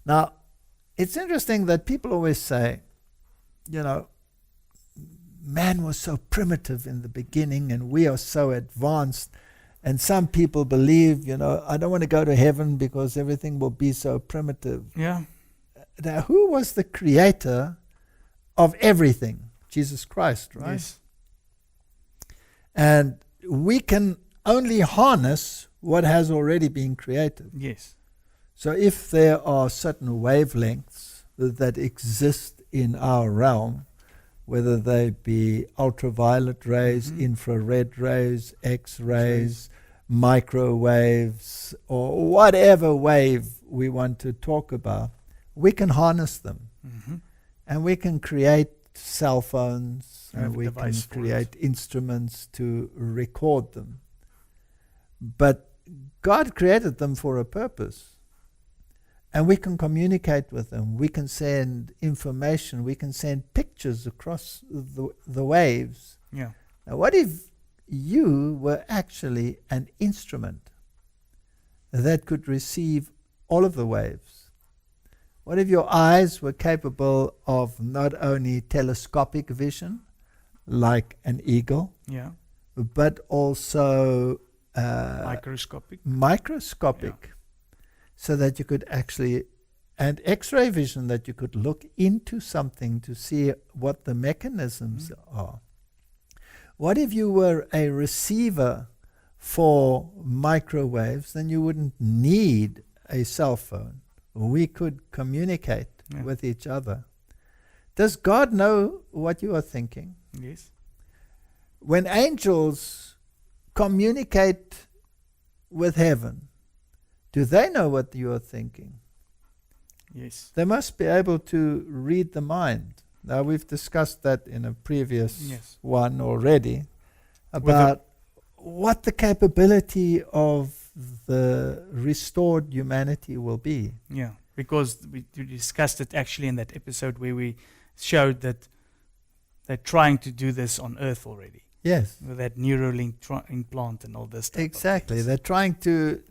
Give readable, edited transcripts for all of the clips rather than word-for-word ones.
Now, it's interesting that people always say, man was so primitive in the beginning and we are so advanced. And some people believe, I don't want to go to heaven because everything will be so primitive. Yeah. Now, who was the creator of everything? Jesus Christ, right? Yes. And we can only harness what has already been created. Yes. So if there are certain wavelengths that exist in our realm, whether they be ultraviolet rays, infrared rays, X-rays, microwaves, or whatever wave we want to talk about, we can harness them. And we can create cell phones, and we can create instruments to record them. But God created them for a purpose. And we can communicate with them. We can send information. We can send pictures across the waves. Yeah. Now, what if you were actually an instrument that could receive all of the waves? What if your eyes were capable of not only telescopic vision, like an eagle, but also microscopic, so that you could actually, and X-ray vision, that you could look into something to see what the mechanisms are. What if you were a receiver for microwaves? Then you wouldn't need a cell phone. We could communicate with each other. Does God know what you are thinking? Yes. When angels communicate with heaven, do they know what you are thinking? Yes. They must be able to read the mind. Now, we've discussed that in a previous one already, about what the capability of the restored humanity will be. Yeah, because we discussed it actually in that episode where we showed that they're trying to do this on Earth already. Yes. With that Neuralink implant and all this stuff. Exactly. They're trying to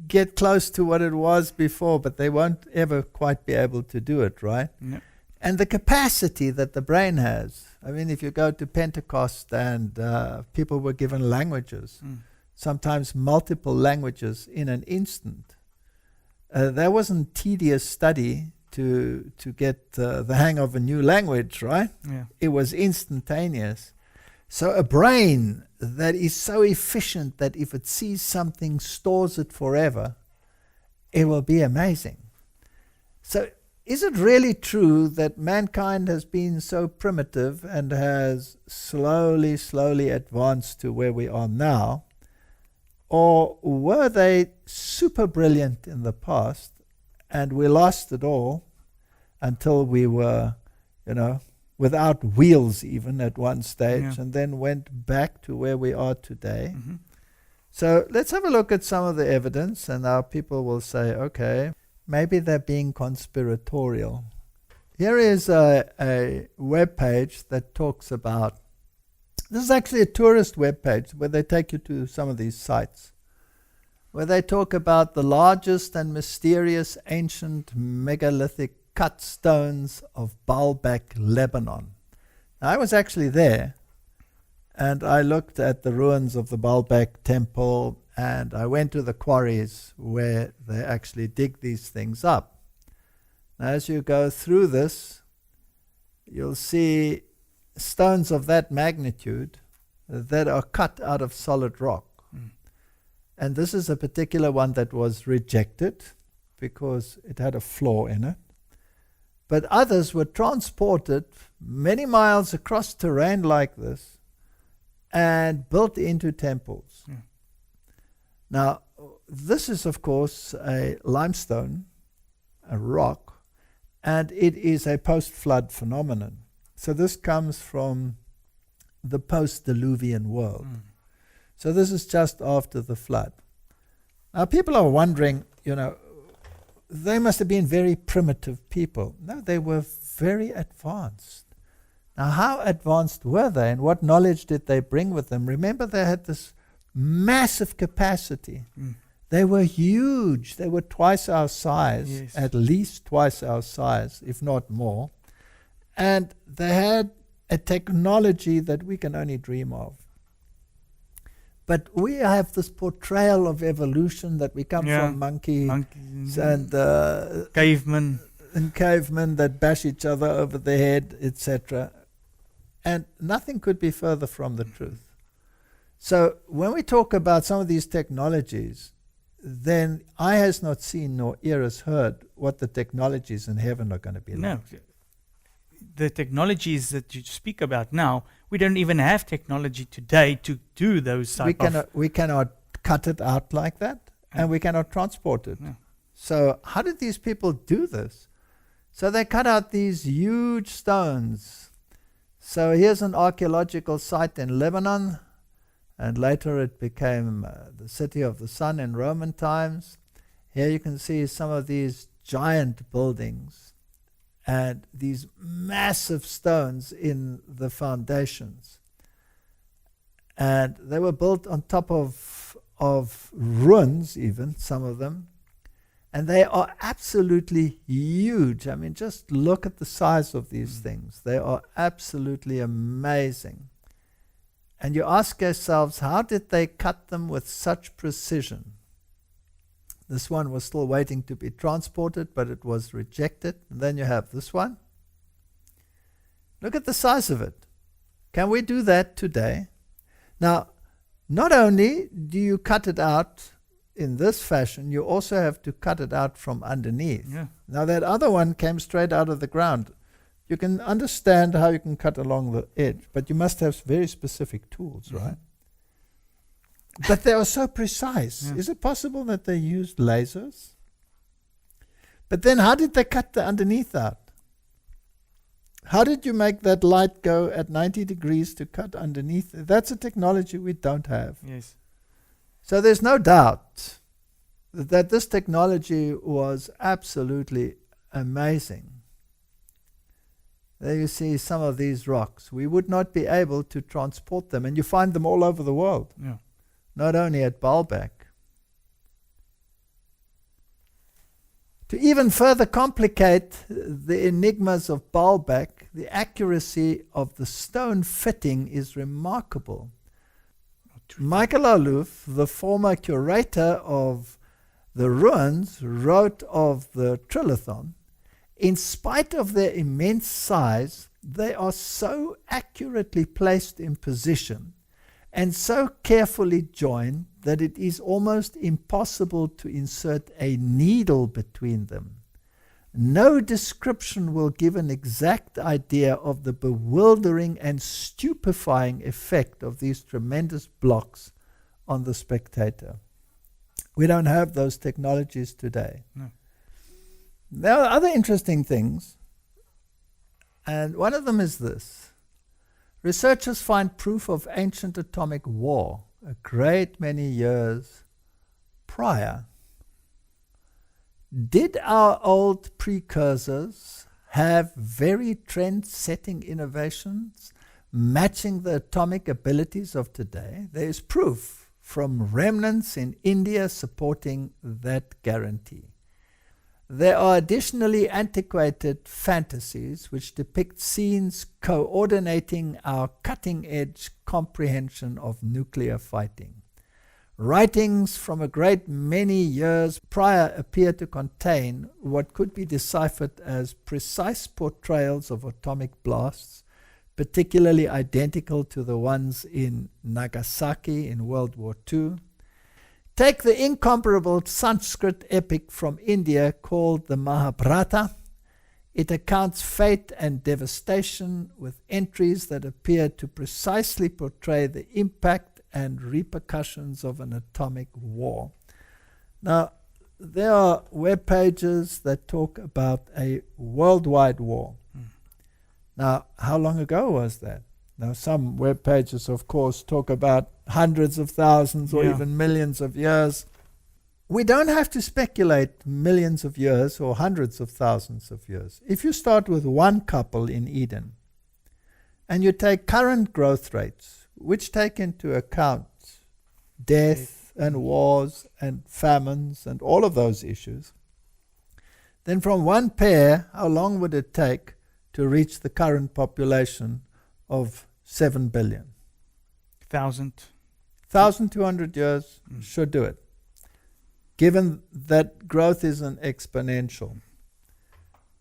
get close to what it was before, but they won't ever quite be able to do it, right? No. And the capacity that the brain has. I mean, if you go to Pentecost and people were given languages, sometimes multiple languages in an instant. That wasn't tedious study to get the hang of a new language, right? Yeah. It was instantaneous. So a brain that is so efficient that if it sees something, stores it forever, it will be amazing. So is it really true that mankind has been so primitive and has slowly advanced to where we are now? Or were they super brilliant in the past and we lost it all until we were, without wheels even at one stage, and then went back to where we are today? So let's have a look at some of the evidence, and our people will say, okay, maybe they're being conspiratorial. Here is a web page that talks about, this is actually a tourist web page where they take you to some of these sites, where they talk about the largest and mysterious ancient megalithic cut stones of Baalbek, Lebanon. Now, I was actually there, and I looked at the ruins of the Baalbek temple, and I went to the quarries where they actually dig these things up. Now, as you go through this, you'll see stones of that magnitude that are cut out of solid rock. And this is a particular one that was rejected because it had a flaw in it. But others were transported many miles across terrain like this and built into temples. Now, this is, of course, a limestone, a rock, and it is a post-flood phenomenon. So this comes from the post-diluvian world. So this is just after the flood. Now, people are wondering, they must have been very primitive people. No, they were very advanced. Now, how advanced were they, and what knowledge did they bring with them? Remember, they had this massive capacity They were huge. They were twice our size, Yes. at least twice our size, if not more. And they had a technology that we can only dream of. But we have this portrayal of evolution that we come Yeah. from monkeys Monkeys and cavemen. cavemen that bash each other over the head, etc. And nothing could be further from the truth. So when we talk about some of these technologies, then eye has not seen nor ear has heard what the technologies in heaven are going to be No. like. The technologies that you speak about now, we don't even have technology today to do those type of... We cannot cut it out like that, and we cannot transport it. No. So how did these people do this? So they cut out these huge stones. So here's an archaeological site in Lebanon, and later it became the city of the sun in Roman times. Here you can see some of these giant buildings and these massive stones in the foundations. And they were built on top of ruins, even, some of them. And they are absolutely huge. I mean, just look at the size of these things. They are absolutely amazing. And you ask yourselves, how did they cut them with such precision? This one was still waiting to be transported, but it was rejected. And then you have this one. Look at the size of it. Can we do that today? Now, not only do you cut it out in this fashion, you also have to cut it out from underneath. Yeah. Now, that other one came straight out of the ground. You can understand how you can cut along the edge, but you must have very specific tools, right? But they are so precise. Yeah. Is it possible that they used lasers? But then how did they cut the underneath out? How did you make that light go at 90 degrees to cut underneath? That's a technology we don't have. Yes. So there's no doubt that this technology was absolutely amazing. There you see some of these rocks. We would not be able to transport them, and you find them all over the world, Yeah. not only at Baalbek. To even further complicate the enigmas of Baalbek, the accuracy of the stone fitting is remarkable. Michael Alouf, the former curator of the ruins, wrote of the Trilithon, in spite of their immense size, they are so accurately placed in position and so carefully joined that it is almost impossible to insert a needle between them. No description will give an exact idea of the bewildering and stupefying effect of these tremendous blocks on the spectator. We don't have those technologies today. No. There are other interesting things, and one of them is this. Researchers find proof of ancient atomic war a great many years prior. Did our old precursors have very trend-setting innovations matching the atomic abilities of today? There is proof from remnants in India supporting that guarantee. There are additionally antiquated fantasies which depict scenes coordinating our cutting-edge comprehension of nuclear fighting. Writings from a great many years prior appear to contain what could be deciphered as precise portrayals of atomic blasts, particularly identical to the ones in Nagasaki in World War II. Take the incomparable Sanskrit epic from India called the Mahabharata. It accounts fate and devastation with entries that appear to precisely portray the impact and repercussions of an atomic war. Now, there are web pages that talk about a worldwide war. Now, how long ago was that? Now, some web pages, of course, talk about hundreds of thousands or even millions of years. We don't have to speculate millions of years or hundreds of thousands of years. If you start with one couple in Eden and you take current growth rates, which take into account death, and wars and famines and all of those issues, then from one pair, how long would it take to reach the current population of 7 billion? 1,200 years should do it, given that growth isn't exponential.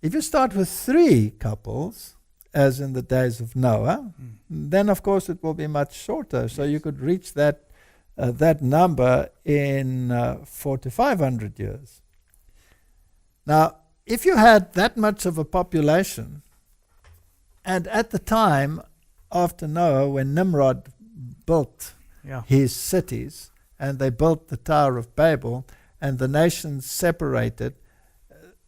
If you start with 3 couples, as in the days of Noah, then of course it will be much shorter. So you could reach that number in 400 to 500 years. Now, if you had that much of a population, and at the time after Noah, when Nimrod built his cities, and they built the Tower of Babel, and the nations separated,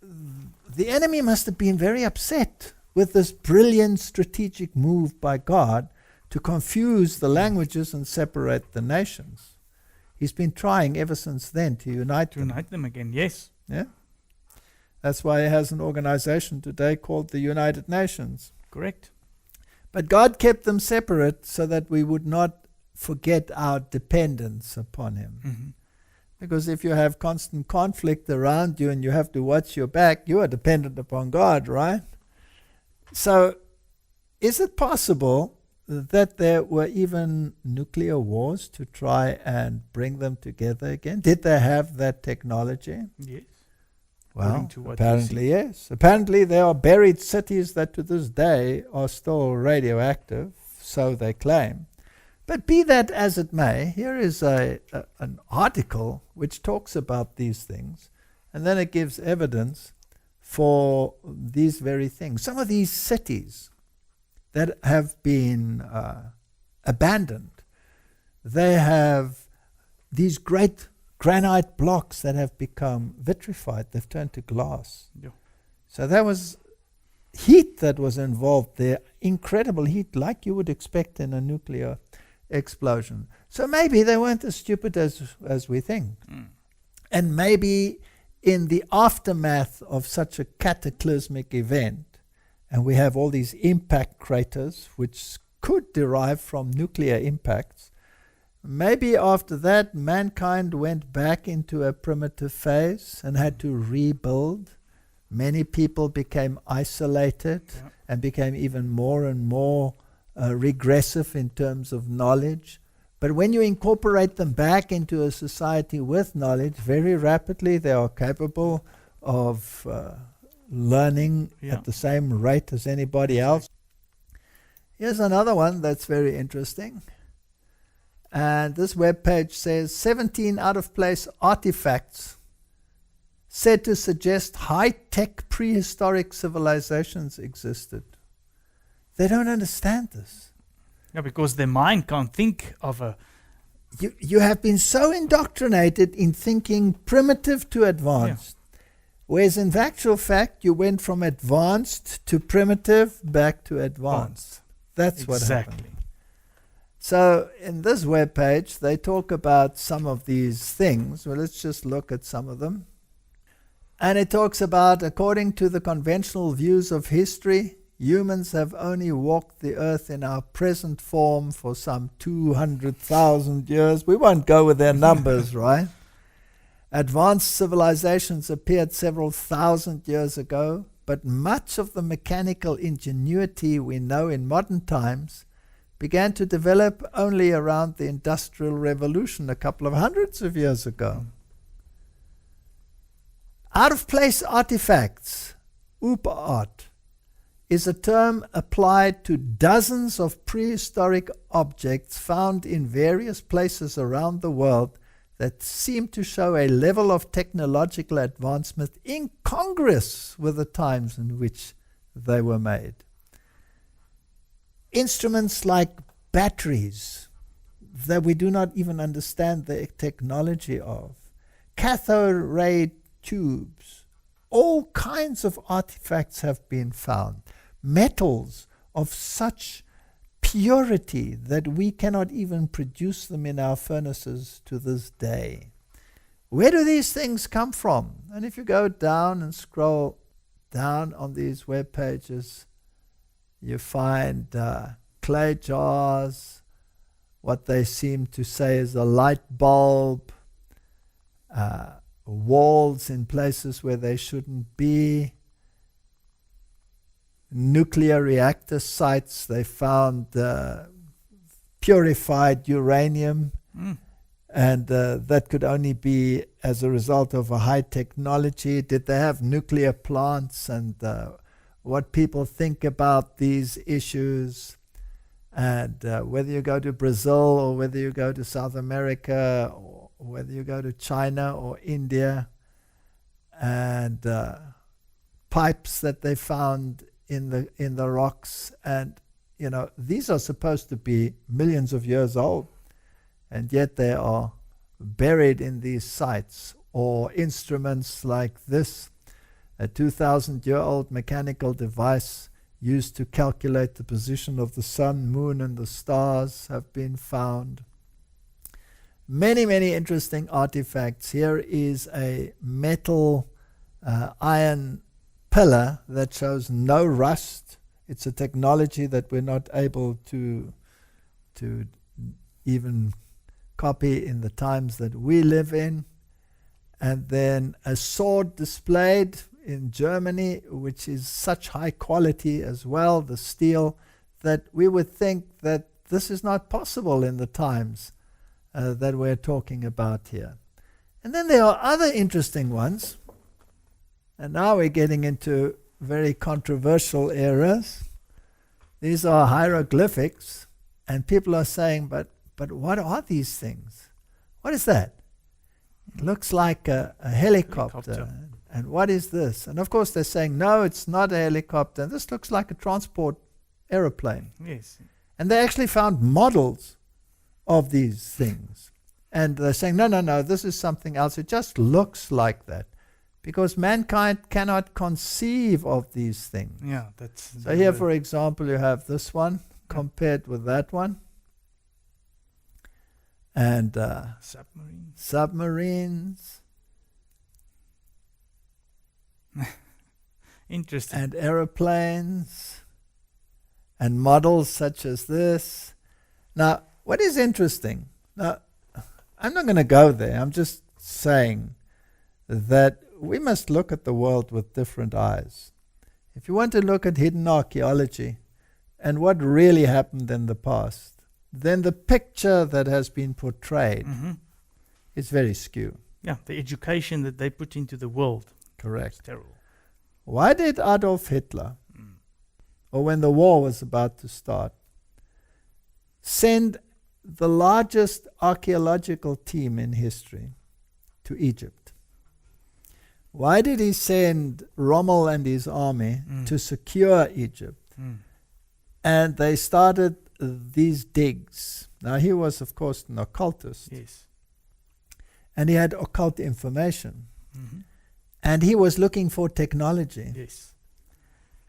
the enemy must have been very upset with this brilliant strategic move by God to confuse the languages and separate the nations. He's been trying ever since then to unite them again, yes. Yeah. That's why he has an organization today called the United Nations. Correct. But God kept them separate so that we would not forget our dependence upon him. Mm-hmm. Because if you have constant conflict around you and you have to watch your back, you are dependent upon God, right? So, is it possible that there were even nuclear wars to try and bring them together again? Did they have that technology? Yes. Well, apparently yes. Apparently there are buried cities that to this day are still radioactive, so they claim. But be that as it may, here is an article which talks about these things, and then it gives evidence for these very things. Some of these cities that have been abandoned, they have these great granite blocks that have become vitrified. They've turned to glass. Yeah. So there was heat that was involved there, incredible heat, like you would expect in a nuclear explosion. So maybe they weren't as stupid as we think. And maybe in the aftermath of such a cataclysmic event, and we have all these impact craters which could derive from nuclear impacts, maybe after that mankind went back into a primitive phase and had to rebuild. Many people became isolated and became even more and more regressive in terms of knowledge. But when you incorporate them back into a society with knowledge, very rapidly they are capable of learning at the same rate as anybody else. Here's another one that's very interesting. And this webpage says 17 out-of-place artifacts said to suggest high-tech prehistoric civilizations existed. They don't understand this. Yeah, because their mind can't think of a... You have been so indoctrinated in thinking primitive to advanced, whereas in actual fact you went from advanced to primitive back to advanced. That's what happened. So in this webpage they talk about some of these things. Well, let's just look at some of them. And it talks about, according to the conventional views of history, humans have only walked the earth in our present form for some 200,000 years. We won't go with their numbers, right? Advanced civilizations appeared several thousand years ago, but much of the mechanical ingenuity we know in modern times began to develop only around the Industrial Revolution a couple of hundreds of years ago. Out-of-place artifacts, Oop-art, is a term applied to dozens of prehistoric objects found in various places around the world that seem to show a level of technological advancement incongruous with the times in which they were made. Instruments like batteries that we do not even understand the technology of, cathode ray tubes, all kinds of artifacts have been found. Metals of such purity that we cannot even produce them in our furnaces to this day. Where do these things come from? And if you go down and scroll down on these web pages, you find clay jars, what they seem to say is a light bulb, walls in places where they shouldn't be, nuclear reactor sites. They found purified uranium, and that could only be as a result of a high technology. Did they have nuclear plants, and what people think about these issues, and whether you go to Brazil or whether you go to South America or whether you go to China or India, and pipes that they found in the rocks, and these are supposed to be millions of years old, and yet they are buried in these sites. Or instruments like this, a 2,000-year-old mechanical device used to calculate the position of the sun, moon, and the stars have been found. Many, many interesting artifacts. Here is a metal iron pillar that shows no rust. It's a technology that we're not able to even copy in the times that we live in. And then a sword displayed in Germany, which is such high quality as well, the steel, that we would think that this is not possible in the times that we're talking about here. And then there are other interesting ones. And now we're getting into very controversial areas. These are hieroglyphics, and people are saying, but what are these things? What is that? It looks like a helicopter. And what is this? And of course they're saying, no, it's not a helicopter. This looks like a transport aeroplane. Yes. And they actually found models of these things. And they're saying, no, this is something else. It just looks like that. Because mankind cannot conceive of these things. Yeah, that's... So here, for example, you have this one compared with that one. And submarines. Interesting. And aeroplanes. And models such as this. Now, what is interesting? Now, I'm not going to go there. I'm just saying that we must look at the world with different eyes. If you want to look at hidden archaeology and what really happened in the past, then the picture that has been portrayed is very skewed. Yeah, the education that they put into the world. Correct. It's terrible. Why did Adolf Hitler, or when the war was about to start, send the largest archaeological team in history to Egypt? Why did he send Rommel and his army to secure Egypt? And they started these digs. Now, he was, of course, an occultist. Yes. And he had occult information. And he was looking for technology. Yes.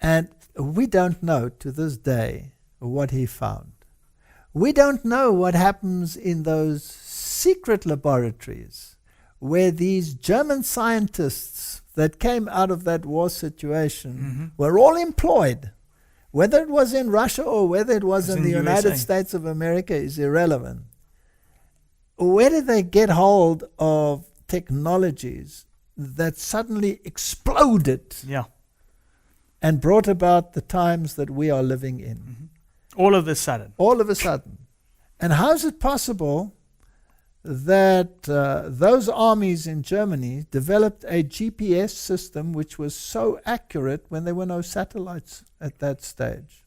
And we don't know to this day what he found. We don't know what happens in those secret laboratories where these German scientists that came out of that war situation were all employed. Whether it was in Russia or whether it was in the United States of America is irrelevant. Where did they get hold of technologies that suddenly exploded and brought about the times that we are living in? All of a sudden. All of a sudden. And how is it possible that those armies in Germany developed a GPS system which was so accurate when there were no satellites at that stage?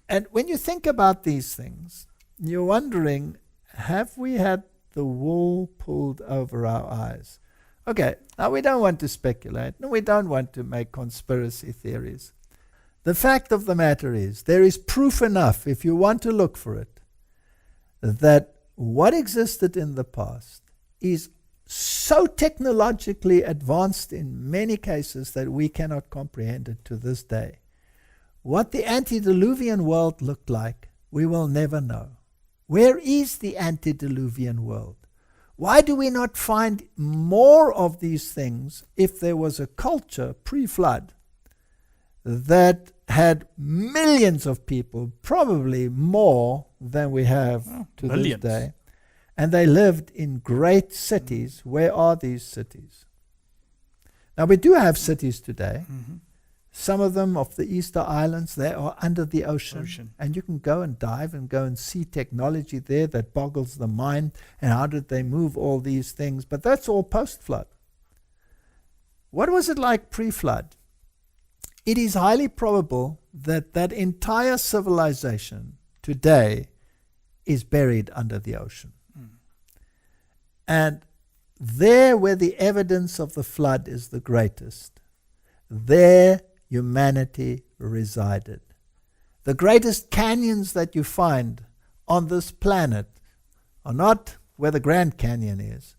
And when you think about these things, you're wondering, have we had the wool pulled over our eyes? Okay, now we don't want to speculate, and we don't want to make conspiracy theories. The fact of the matter is, there is proof enough, if you want to look for it, that what existed in the past is so technologically advanced in many cases that we cannot comprehend it to this day. What the antediluvian world looked like, we will never know. Where is the antediluvian world? Why do we not find more of these things if there was a culture pre-flood that had millions of people, probably more than we have to millions. this day, And they lived in great cities. Where are these cities? Now, we do have cities today. Some of them of the Easter Islands, they are under the ocean. And you can go and dive and go and see technology there that boggles the mind. And how did they move all these things? But that's all post-flood. What was it like pre-flood? It is highly probable that that entire civilization today is buried under the ocean. And there where the evidence of the flood is the greatest, there humanity resided. The greatest canyons that you find on this planet are not where the Grand Canyon is,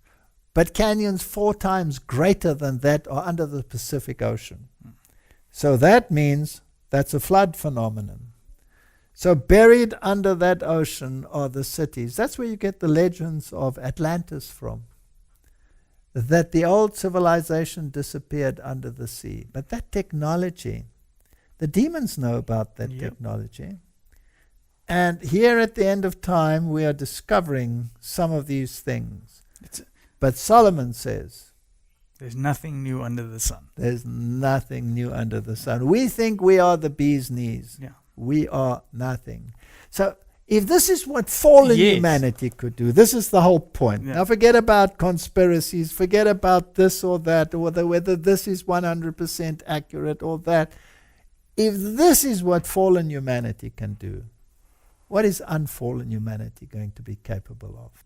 but canyons 4 times greater than that are under the Pacific Ocean. So that means that's a flood phenomenon. So buried under that ocean are the cities. That's where you get the legends of Atlantis from. That the old civilization disappeared under the sea. But that technology, the demons know about that technology. And here at the end of time, we are discovering some of these things. But Solomon says, there's nothing new under the sun. There's nothing new under the sun. We think we are the bee's knees. Yeah. We are nothing. So if this is what fallen humanity could do, this is the whole point. Yeah. Now forget about conspiracies, forget about this or that, or whether this is 100% accurate or that. If this is what fallen humanity can do, what is unfallen humanity going to be capable of?